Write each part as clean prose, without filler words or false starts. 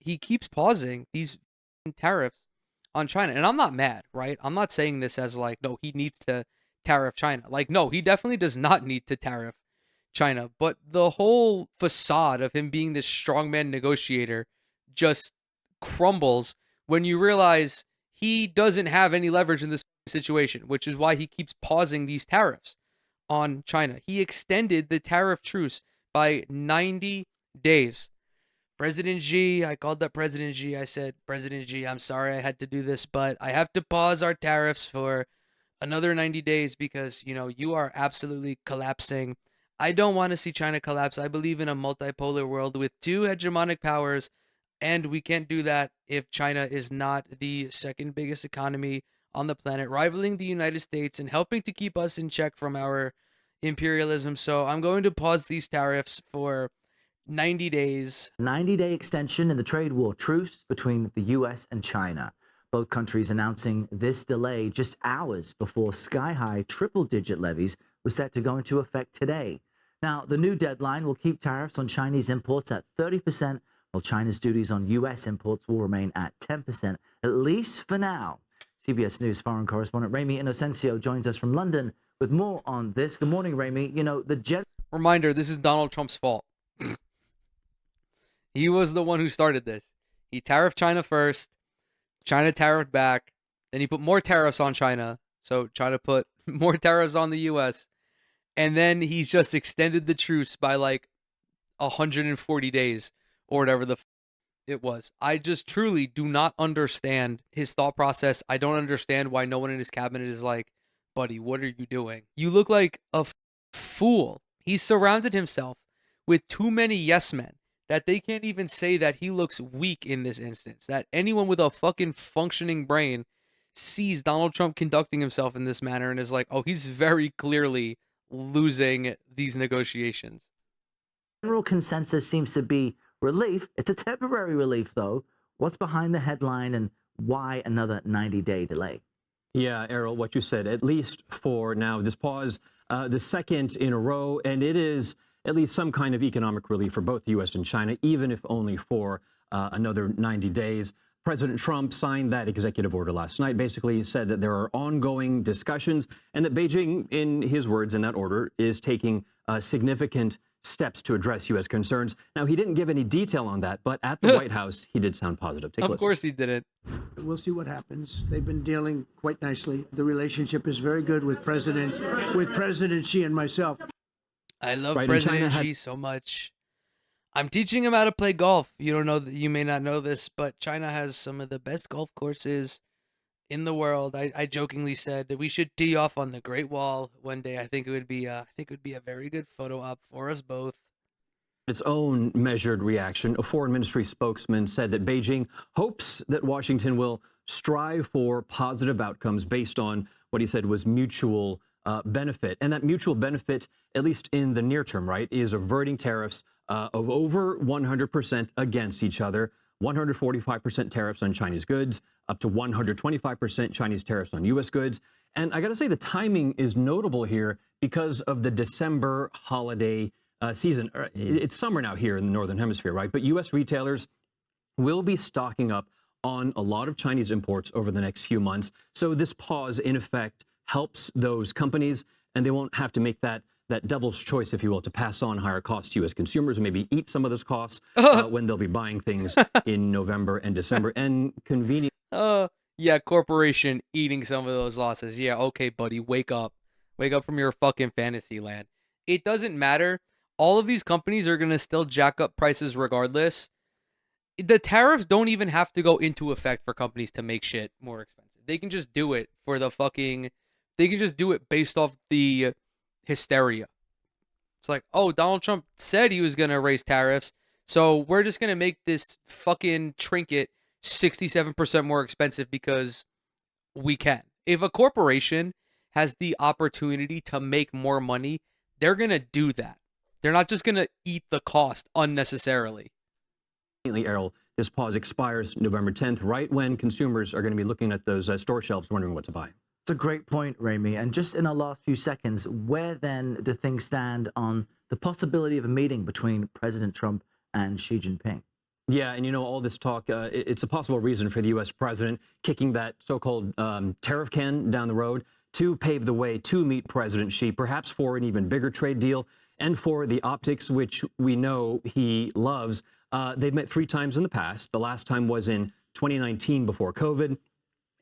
he keeps pausing these tariffs on China. And I'm not mad, right? I'm not saying this as like, no, he needs to tariff China. Like, no, he definitely does not need to tariff China. But the whole facade of him being this strongman negotiator just crumbles when you realize he doesn't have any leverage in this situation, which is why he keeps pausing these tariffs on China. He extended the tariff truce by 90 days. President Xi, I called up President Xi. I said, President Xi, I'm sorry I had to do this, but I have to pause our tariffs for another 90 days because, you are absolutely collapsing. I don't want to see China collapse. I believe in a multipolar world with two hegemonic powers, and we can't do that if China is not the second biggest economy on the planet, rivaling the United States and helping to keep us in check from our imperialism. So I'm going to pause these tariffs for 90 days. 90-day extension in the trade war truce between the U.S. and China. Both countries announcing this delay just hours before sky-high triple-digit levies were set to go into effect today. Now, the new deadline will keep tariffs on Chinese imports at 30%, while China's duties on U.S. imports will remain at 10%, at least for now. CBS News foreign correspondent Remy Inocencio joins us from London with more on this. Good morning, Remy. Reminder, this is Donald Trump's fault. He was the one who started this. He tariffed China first. China tariffed back. Then he put more tariffs on China. So China put more tariffs on the U.S. And then he's just extended the truce by like 140 days or whatever it was. I just truly do not understand his thought process. I don't understand why no one in his cabinet is like, buddy, what are you doing? You look like a fool. He's surrounded himself with too many yes men that they can't even say that he looks weak in this instance. That anyone with a fucking functioning brain sees Donald Trump conducting himself in this manner and is like, oh, he's very clearly losing these negotiations. General consensus seems to be relief. It's a temporary relief, though. What's behind the headline and why another 90-day delay? Yeah, Errol, what you said, at least for now, this pause, the second in a row, and it is at least some kind of economic relief for both the U.S. and China, even if only for another 90 days. President Trump signed that executive order last night. Basically, he said that there are ongoing discussions and that Beijing, in his words in that order, is taking significant steps to address U.S. concerns. Now, he didn't give any detail on that, but at the White House, he did sound positive. Of course he didn't. We'll see what happens. They've been dealing quite nicely. The relationship is very good with President Xi and myself. I love President Xi so much. I'm teaching him how to play golf. You may not know this, but China has some of the best golf courses in the world. I jokingly said that we should tee off on the Great Wall one day. I think it would be a very good photo op for us both. Its own measured reaction. A foreign ministry spokesman said that Beijing hopes that Washington will strive for positive outcomes based on what he said was mutual benefit. And that mutual benefit, at least in the near term, right, is averting tariffs of over 100% against each other, 145% tariffs on Chinese goods, up to 125% Chinese tariffs on U.S. goods. And I got to say, the timing is notable here because of the December holiday season. It's summer now here in the Northern Hemisphere, right? But U.S. retailers will be stocking up on a lot of Chinese imports over the next few months. So this pause, in effect, helps those companies, and they won't have to make that devil's choice, if you will, to pass on higher costs to U.S. consumers and maybe eat some of those costs when they'll be buying things in November and December. And convenient. Yeah, corporation eating some of those losses. Yeah, okay, buddy, wake up. Wake up from your fucking fantasy land. It doesn't matter. All of these companies are going to still jack up prices regardless. The tariffs don't even have to go into effect for companies to make shit more expensive. They can just do it for the fucking... They can just do it based off the hysteria. It's like, oh, Donald Trump said he was going to raise tariffs, so we're just going to make this fucking trinket 67% more expensive because we can. If a corporation has the opportunity to make more money, they're going to do that. They're not just going to eat the cost unnecessarily. Errol, this pause expires November 10th, right when consumers are going to be looking at those store shelves wondering what to buy. It's a great point, Remy. And just in our last few seconds, where then do things stand on the possibility of a meeting between President Trump and Xi Jinping? Yeah, and all this talk, it's a possible reason for the U.S. president kicking that so-called tariff can down the road to pave the way to meet President Xi, perhaps for an even bigger trade deal and for the optics, which we know he loves. They've met 3 times in the past. The last time was in 2019 before COVID.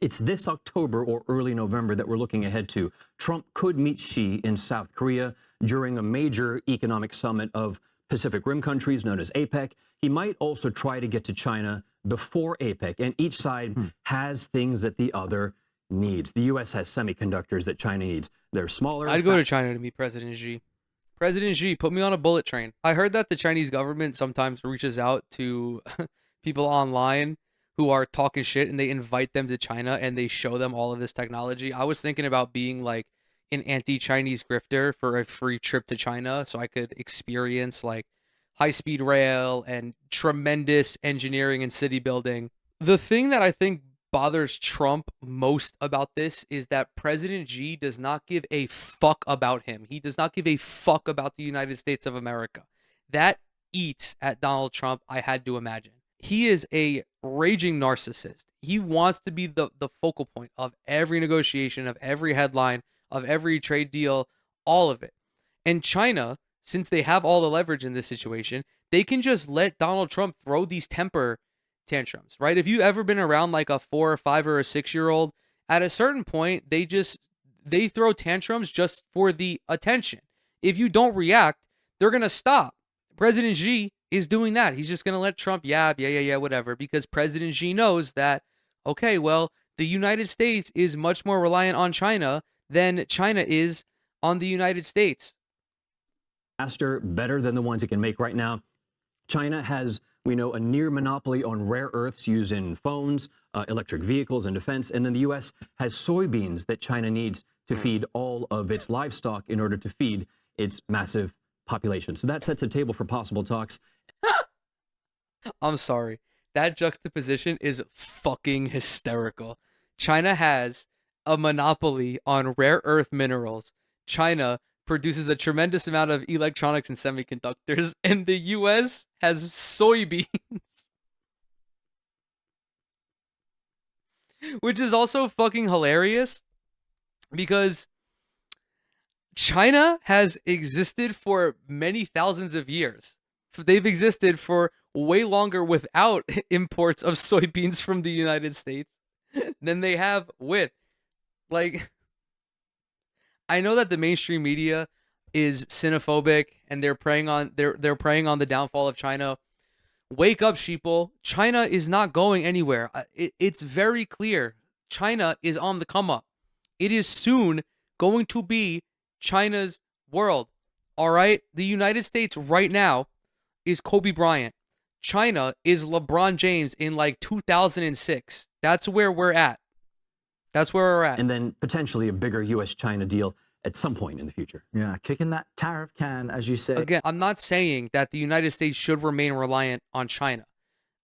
It's this October or early November that we're looking ahead to. Trump could meet Xi in South Korea during a major economic summit of Pacific Rim countries known as APEC. He might also try to get to China before APEC, and each side has things that the other needs. The U.S. has semiconductors that China needs. They're smaller. I'd go to China to meet President Xi. President Xi, put me on a bullet train. I heard that the Chinese government sometimes reaches out to people online who are talking shit and they invite them to China and they show them all of this technology. I was thinking about being like an anti-Chinese grifter for a free trip to China so I could experience like high-speed rail and tremendous engineering and city building. The thing that I think bothers Trump most about this is that President Xi does not give a fuck about him. He does not give a fuck about the United States of America. That eats at Donald Trump, I had to imagine. He is a raging narcissist. He wants to be the focal point of every negotiation, of every headline, of every trade deal, all of it. And China, since they have all the leverage in this situation, they can just let Donald Trump throw these temper tantrums, right? If you've ever been around like a 4 or 5 or a 6-year-old, at a certain point, they throw tantrums just for the attention. If you don't react, they're going to stop. President Xi is doing that. He's just going to let Trump yab, yeah, whatever, because President Xi knows that, okay, well, the United States is much more reliant on China than China is on the United States. Faster, better than the ones it can make right now. China has, we know, a near monopoly on rare earths used in phones, electric vehicles, and defense. And then the U.S. has soybeans that China needs to feed all of its livestock in order to feed its massive population. So that sets a table for possible talks. I'm sorry. That juxtaposition is fucking hysterical. China has a monopoly on rare earth minerals. China produces a tremendous amount of electronics and semiconductors, and the US has soybeans. Which is also fucking hilarious because China has existed for many thousands of years. They've existed for way longer without imports of soybeans from the United States than they have with. Like, I know that the mainstream media is xenophobic and they're preying on the downfall of China. Wake up, sheeple. China is not going anywhere. It's very clear. China is on the come up. It is soon going to be China's world. All right? The United States right now is Kobe Bryant. China is LeBron James in like 2006. That's where we're at. That's where we're at. And then potentially a bigger U.S.-China deal at some point in the future. Yeah, kicking that tariff can, as you say. Again, I'm not saying that the United States should remain reliant on China.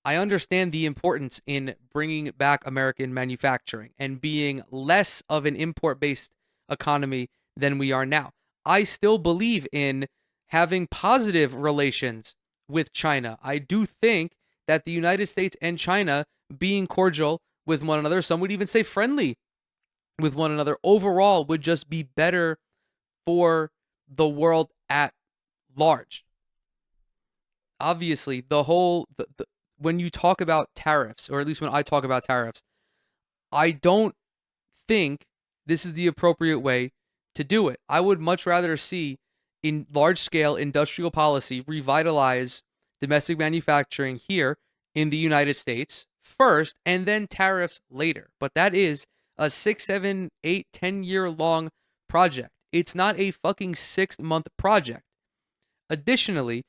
I understand the importance in bringing back American manufacturing and being less of an import-based economy than we are now. I still believe in having positive relations with China. I do think that the United States and China being cordial with one another, some would even say friendly with one another, overall would just be better for the world at large. Obviously, when you talk about tariffs, or at least when I talk about tariffs, I don't think this is the appropriate way to do it. I would much rather see in large-scale industrial policy revitalize domestic manufacturing here in the United States first, and then tariffs later. But that is a 6, 7, 8, 10-year long project. It's not a fucking 6-month project. Additionally,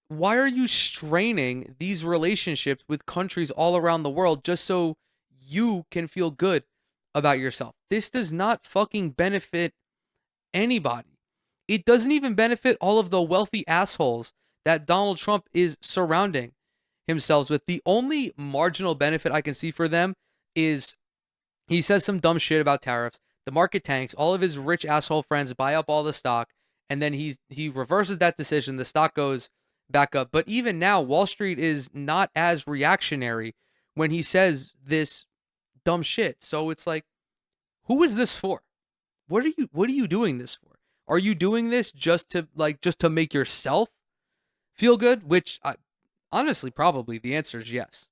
why are you straining these relationships with countries all around the world just so you can feel good about yourself? This does not fucking benefit anybody. It doesn't even benefit all of the wealthy assholes that Donald Trump is surrounding himself with. The only marginal benefit I can see for them is he says some dumb shit about tariffs. The market tanks. All of his rich asshole friends buy up all the stock, and then he reverses that decision. The stock goes back up. But even now, Wall Street is not as reactionary when he says this dumb shit. So it's like, who is this for? What are you doing this for? Are you doing this just to make yourself feel good? Which honestly, probably the answer is yes.